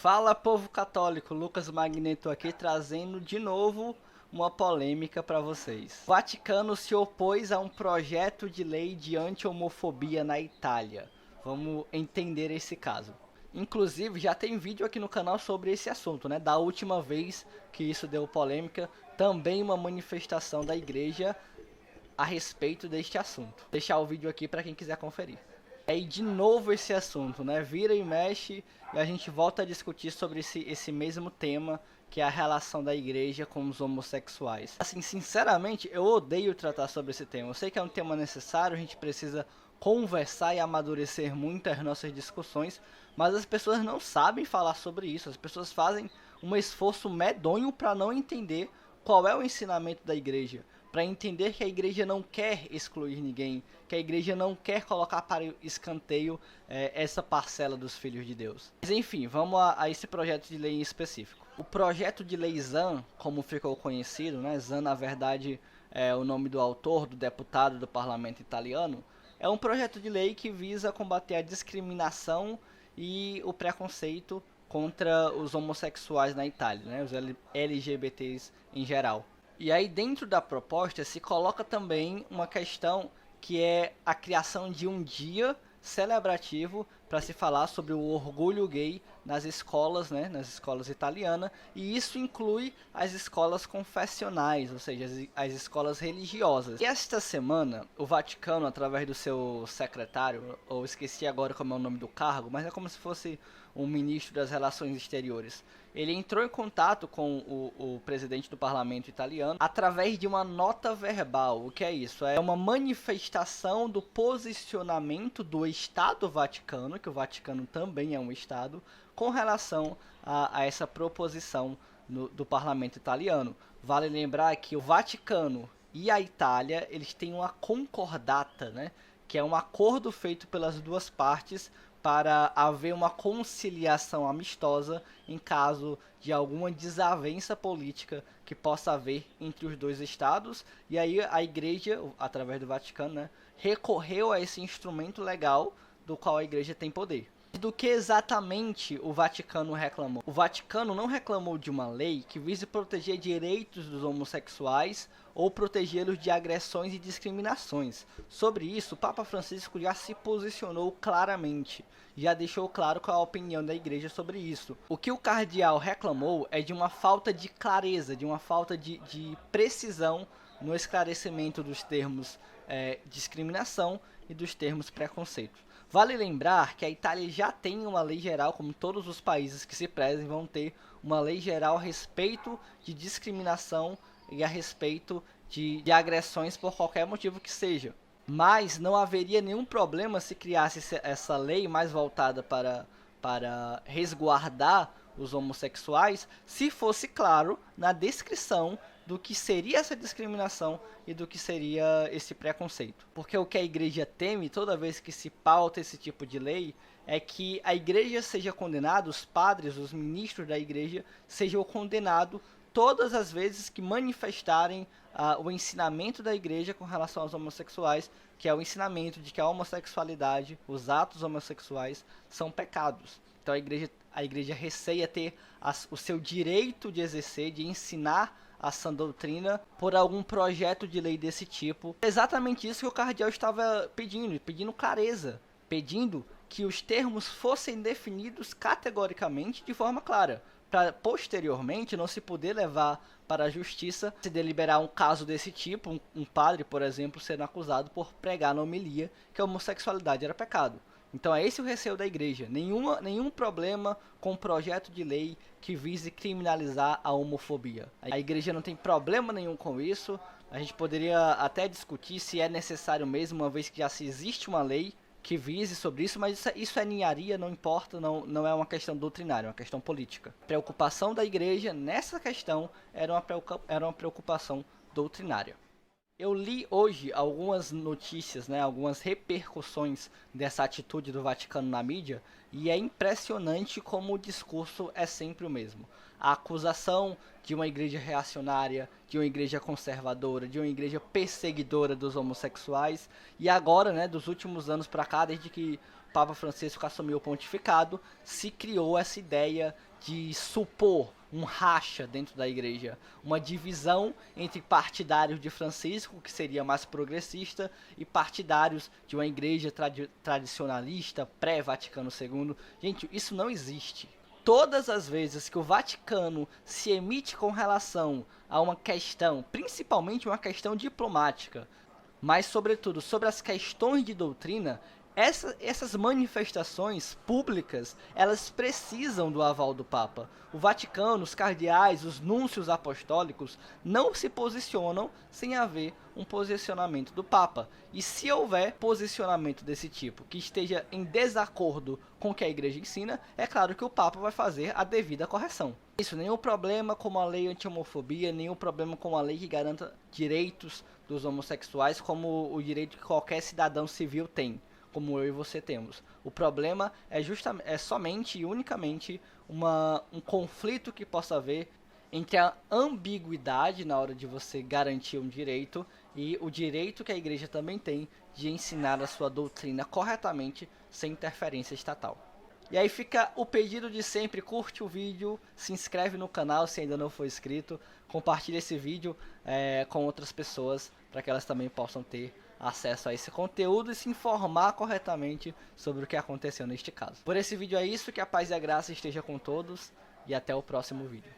Fala, povo católico, Lucas Magneto aqui trazendo de novo uma polêmica para vocês. O Vaticano se opôs a um projeto de lei de anti-homofobia na Itália. Vamos entender esse caso. Inclusive, já tem vídeo aqui no canal sobre esse assunto, né? Da última vez que isso deu polêmica, também uma manifestação da igreja a respeito deste assunto. Vou deixar o vídeo aqui para quem quiser conferir. Aí de novo esse assunto, né? Vira e mexe e a gente volta a discutir sobre esse mesmo tema, que é a relação da igreja com os homossexuais. Assim, sinceramente, eu odeio tratar sobre esse tema. Eu sei que é um tema necessário, a gente precisa conversar e amadurecer muito as nossas discussões, mas as pessoas não sabem falar sobre isso. As pessoas fazem um esforço medonho para não entender qual é o ensinamento da igreja, para entender que a igreja não quer excluir ninguém, que a igreja não quer colocar para escanteio essa parcela dos filhos de Deus. Mas enfim, vamos a esse projeto de lei em específico. O projeto de lei ZAN, como ficou conhecido, né? ZAN na verdade é o nome do autor, do deputado do parlamento italiano, é um projeto de lei que visa combater a discriminação e o preconceito contra os homossexuais na Itália, né? Os LGBTs em geral. E aí dentro da proposta se coloca também uma questão que é a criação de um dia celebrativo para se falar sobre o orgulho gay nas escolas, né, nas escolas italianas, e isso inclui as escolas confessionais, ou seja, as escolas religiosas. E esta semana, o Vaticano, através do seu secretário, ou esqueci agora como é o nome do cargo, mas é como se fosse um ministro das Relações Exteriores, ele entrou em contato com o presidente do parlamento italiano através de uma nota verbal. O que é isso? É uma manifestação do posicionamento do Estado Vaticano, que o Vaticano também é um Estado, com relação a essa proposição do parlamento italiano. Vale lembrar que o Vaticano e a Itália, eles têm uma concordata, né? Que é um acordo feito pelas duas partes para haver uma conciliação amistosa em caso de alguma desavença política que possa haver entre os dois estados. E aí a igreja, através do Vaticano, né, recorreu a esse instrumento legal do qual a igreja tem poder. Do que exatamente o Vaticano reclamou? O Vaticano não reclamou de uma lei que vise proteger direitos dos homossexuais ou protegê-los de agressões e discriminações. Sobre isso, o Papa Francisco já se posicionou claramente, já deixou claro qual é a opinião da igreja sobre isso. O que o cardeal reclamou é de uma falta de clareza, de uma falta de precisão no esclarecimento dos termos discriminação e dos termos preconceito. Vale lembrar que a Itália já tem uma lei geral, como todos os países que se prezem vão ter uma lei geral a respeito de discriminação e a respeito de agressões por qualquer motivo que seja. Mas não haveria nenhum problema se criasse essa lei mais voltada para resguardar os homossexuais, se fosse claro na descrição do que seria essa discriminação e do que seria esse preconceito. Porque o que a igreja teme toda vez que se pauta esse tipo de lei é que a igreja seja condenada, os padres, os ministros da igreja sejam condenados todas as vezes que manifestarem o ensinamento da igreja com relação aos homossexuais, que é o ensinamento de que a homossexualidade, os atos homossexuais são pecados. Então a igreja receia ter o seu direito de exercer, de ensinar a sã doutrina por algum projeto de lei desse tipo. É exatamente isso que o cardeal estava pedindo clareza, pedindo que os termos fossem definidos categoricamente de forma clara, para posteriormente não se poder levar para a justiça se deliberar um caso desse tipo, um padre, por exemplo, sendo acusado por pregar na homilia que a homossexualidade era pecado. Então é esse o receio da igreja, nenhum problema com um projeto de lei que vise criminalizar a homofobia. A igreja não tem problema nenhum com isso, a gente poderia até discutir se é necessário mesmo, uma vez que já se existe uma lei que vise sobre isso, mas isso é ninharia, não importa, não é uma questão doutrinária, é uma questão política. A preocupação da igreja nessa questão era uma preocupação doutrinária. Eu li hoje algumas notícias, né, algumas repercussões dessa atitude do Vaticano na mídia, e é impressionante como o discurso é sempre o mesmo. A acusação de uma igreja reacionária, de uma igreja conservadora, de uma igreja perseguidora dos homossexuais, e agora, né, dos últimos anos para cá, desde que Papa Francisco assumiu o pontificado, se criou essa ideia de supor um racha dentro da igreja, uma divisão entre partidários de Francisco, que seria mais progressista, e partidários de uma igreja tradicionalista, pré-Vaticano II. Gente, isso não existe. Todas as vezes que o Vaticano se emite com relação a uma questão, principalmente uma questão diplomática, mas sobretudo sobre as questões de doutrina, essas manifestações públicas, elas precisam do aval do Papa. O Vaticano, os cardeais, os núncios apostólicos não se posicionam sem haver um posicionamento do Papa. E se houver posicionamento desse tipo que esteja em desacordo com o que a igreja ensina, é claro que o Papa vai fazer a devida correção. Isso, nenhum problema com uma lei anti-homofobia, nenhum problema com uma lei que garanta direitos dos homossexuais como o direito que qualquer cidadão civil tem, como eu e você temos. O problema é somente e unicamente um conflito que possa haver entre a ambiguidade na hora de você garantir um direito e o direito que a igreja também tem de ensinar a sua doutrina corretamente sem interferência estatal. E aí fica o pedido de sempre: curte o vídeo, se inscreve no canal se ainda não for inscrito, compartilha esse vídeo com outras pessoas para que elas também possam ter acesso a esse conteúdo e se informar corretamente sobre o que aconteceu neste caso. Por esse vídeo é isso, que a paz e a graça esteja com todos e até o próximo vídeo.